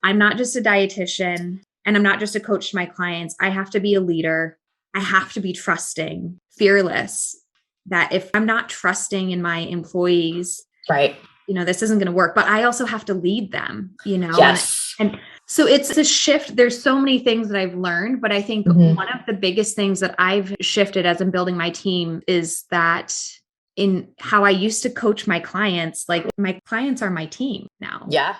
I'm not just a dietitian and I'm not just a coach to my clients. I have to be a leader. I have to be trusting, fearless, that if I'm not trusting in my employees, right, this isn't going to work, but I also have to lead them, Yes. and so it's a shift. There's so many things that I've learned, but I think one of the biggest things that I've shifted as I'm building my team is that in how I used to coach my clients, like my clients are my team now. Yeah.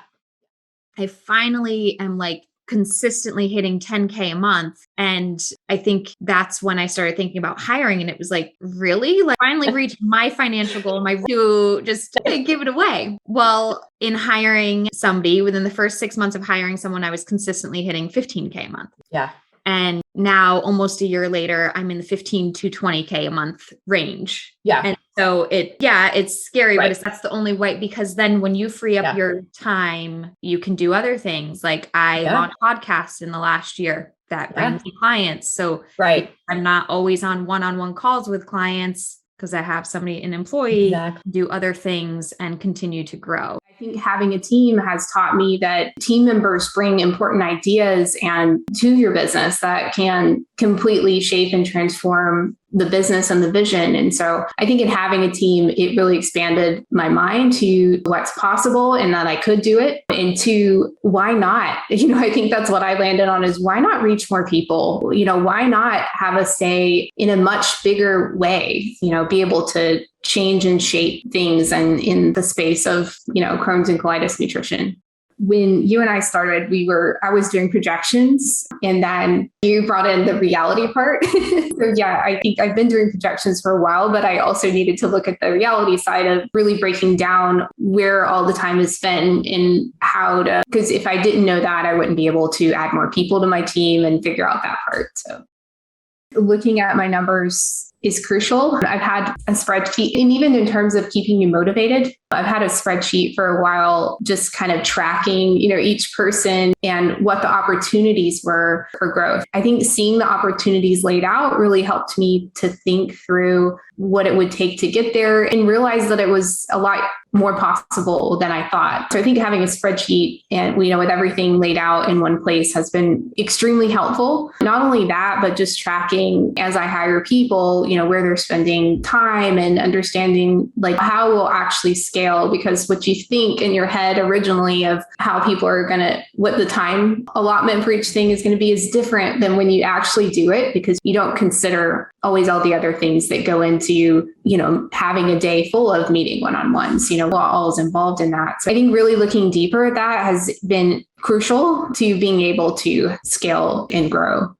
I finally am like consistently hitting 10K a month. And I think that's when I started thinking about hiring. And it was like, really? Like finally reached my financial goal, to just give it away. Well, in hiring somebody within the first 6 months of hiring someone, I was consistently hitting 15K a month. Yeah. And now almost a year later, I'm in the 15 to 20K a month range. Yeah. And so it's scary, but that's the only way, because then when you free up your time, you can do other things. Like I launched podcasts in the last year that brings me clients. So I'm not always on one-on-one calls with clients because I have an employee do other things and continue to grow. I think having a team has taught me that team members bring important ideas to your business that can completely shape and transform the business and the vision. And so I think in having a team, it really expanded my mind to what's possible and that I could do it. And to why not? I think that's what I landed on is why not reach more people? Why not have us say in a much bigger way, be able to change and shape things and in the space of, Crohn's and colitis nutrition. When you and I started, I was doing projections and then you brought in the reality part. So I think I've been doing projections for a while, but I also needed to look at the reality side of really breaking down where all the time is spent and because if I didn't know that, I wouldn't be able to add more people to my team and figure out that part. So looking at my numbers is crucial. I've had a spreadsheet, and even in terms of keeping you motivated, I've had a spreadsheet for a while, just kind of tracking, each person and what the opportunities were for growth. I think seeing the opportunities laid out really helped me to think through what it would take to get there and realize that it was a lot more possible than I thought. So I think having a spreadsheet and, with everything laid out in one place has been extremely helpful. Not only that, but just tracking as I hire people, where they're spending time and understanding like how we'll actually scale, because what you think in your head originally of how people are what the time allotment for each thing is going to be is different than when you actually do it, because you don't consider always all the other things that go into, having a day full of meeting one-on-ones, what all is involved in that. So I think really looking deeper at that has been crucial to being able to scale and grow.